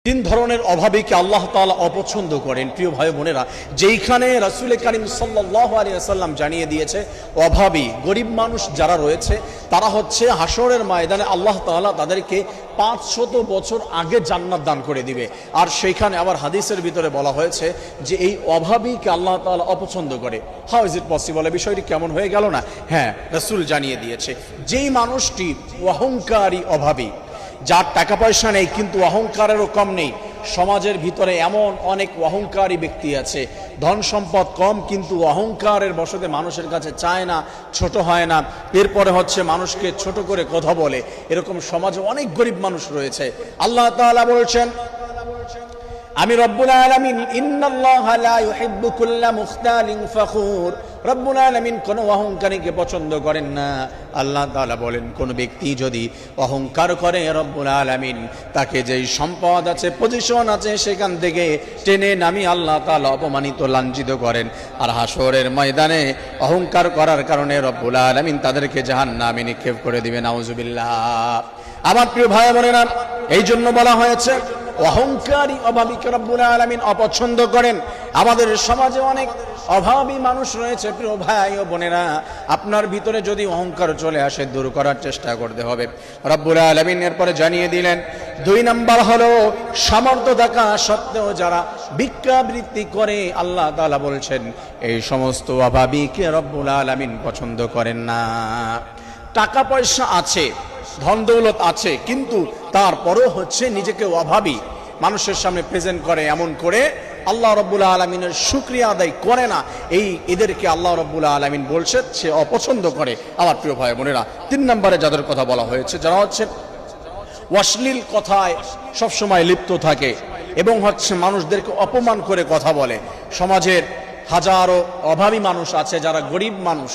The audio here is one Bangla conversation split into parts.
তিন ধরনের অভাবীকে আল্লাহ তাআলা অপছন্দ করেন। প্রিয় ভাই বোনেরা, যেইখানে রাসূল করিম সাল্লাল্লাহু আলাইহি ওয়াসাল্লাম জানিয়ে দিয়েছে অভাবী গরিব মানুষ যারা রয়েছে তারা হচ্ছে হাসরের ময়দানে আল্লাহ তাআলা তাদেরকে 500 বছর আগে জান্নাত দান করে দিবে। আর সেইখানে আবার হাদিসের ভিতরে বলা হয়েছে যে এই অভাবীকে আল্লাহ তাআলা অপছন্দ করে। How is it possible? বিষয়টি কেমন হয়ে গেল না? হ্যাঁ, রাসূল জানিয়ে দিয়েছে যেই মানুষটি অহংকারী অভাবী, যার টাকা পয়সা নেই কিন্তু অহংকারেরও কম নেই। সমাজের ভিতরে এমন অনেক অহংকারী ব্যক্তি আছে, ধন সম্পদ কম কিন্তু অহংকারের বশতে মানুষের কাছে চায় না, ছোট হয় না, এরপরে হচ্ছে মানুষকে ছোট করে কথা বলে। এরকম সমাজে অনেক গরিব মানুষ রয়েছে। আল্লাহ তাআলা বলছেন, আমি রব্বুল আলামিন ইন্নাল্লাহা লা ইউহিব্বু কুল্লা মুখতালিন ফখুর। রব্বুল আলামিন কোন অহংকারীকে পছন্দ করেন না। আল্লাহ তাআলা বলেন, কোন ব্যক্তি যদি অহংকার করে রব্বুল আলামিন তাকে যেই সম্পদ আছে, পজিশন আছে, সেখান থেকে টেনে নামিয়ে আল্লাহ তাআলা অপমানিত লাঞ্ছিত করেন। আর হাসরের ময়দানে অহংকার করার কারণে রব্বুল আলামিন তাদেরকে জাহান্নামে নিক্ষেপ করে দিবেন। নাউজুবিল্লাহ। আমার প্রিয় ভাই বোনেরা, এই জন্য বলা হয়েছে অহংকারী অভাবীকে রব্বুল আলামিন অপছন্দ করেন। আমাদের সমাজে অনেক অভাবী মানুষ রয়েছে। প্রিয় ভাই ও বোনেরা, আপনার ভিতরে যদি অহংকার চলে আসে দূর করার চেষ্টা করতে হবে। রব্বুল আলামিন এরপরে জানিয়ে দিলেন, 2 নাম্বার হলো সামর্থ্য থাকা সত্ত্বেও যারা ভিক্ষাবৃত্তি করে, আল্লাহ তাআলা বলছেন এই সমস্ত অভাবীকে রব্বুল আলামিন পছন্দ করেন না। টাকা পয়সা আছে, ধন দৌলত আছে, কিন্তু তারপরও হচ্ছে নিজেকে অভাবী মানুষের সামনে প্রেজেন্ট করে, এমন করে আল্লাহ রাব্বুল আলামিনের শুকরিয়া আদায় করে না। এদেরকে আল্লাহ রাব্বুল আলামিন বলছে সে অপছন্দ করে। আমার প্রিয় ভাই বোনেরা, 3 নম্বরে যাদের কথা বলা হয়েছে, যারা হচ্ছে অশ্লীল কথায় সবসময় লিপ্ত থাকে এবং হচ্ছে মানুষদেরকে অপমান করে কথা বলে। সমাজের হাজারো অভাবী মানুষ আছে যারা গরিব মানুষ।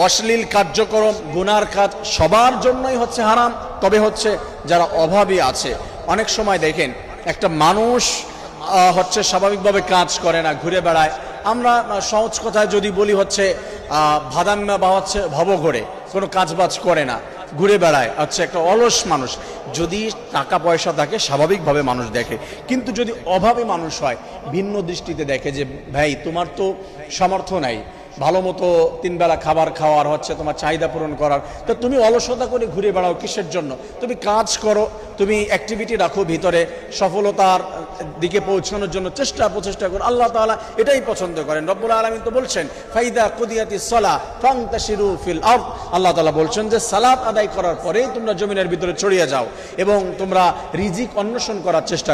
অশ্লীল কার্যক্রম, গুনার কাজ সবার জন্যই হচ্ছে হারাম, তবে হচ্ছে যারা অভাবী আছে। অনেক সময় দেখেন একটা মানুষ হচ্ছে স্বাভাবিকভাবে কাজ করে না, ঘুরে বেড়ায়। আমরা সহজ কথায় যদি বলি হচ্ছে ভাদাম্মা বা হচ্ছে ভব করে কোনো কাজবাজ করে না, ঘুরে বেড়ায়, হচ্ছে একটা অলস মানুষ। যদি টাকা পয়সা থাকে স্বাভাবিকভাবে মানুষ দেখে, কিন্তু যদি অভাবী মানুষ হয় ভিন্ন দৃষ্টিতে দেখে যে ভাই তোমার তো সামর্থ্য নাই ভালো মতো 3 বেলা খাবার খাওয়ার, হচ্ছে তোমার চাহিদা পূরণ করার, তো তুমি অলসতা করে ঘুরে বেড়াও কিসের জন্য? তুমি কাজ করো, তুমি অ্যাক্টিভিটি রাখো, ভিতরে সফলতার দিকে পৌঁছানোর জন্য প্রচেষ্টা করো। আল্লাহ তাআলা এটাই পছন্দ করেন। রব্বুল আলামিন তো বলছেন ফাইদা কুদিয়াতিস সালাহ ফান্তাশিরু ফিল আরদ। আল্লাহ তাআলা বলছেন যে সালাত আদায় করার পরে তোমরা জমিনের ভিতরে ছড়িয়ে যাও এবং তোমরা রিজিক অন্বেষণ করার চেষ্টা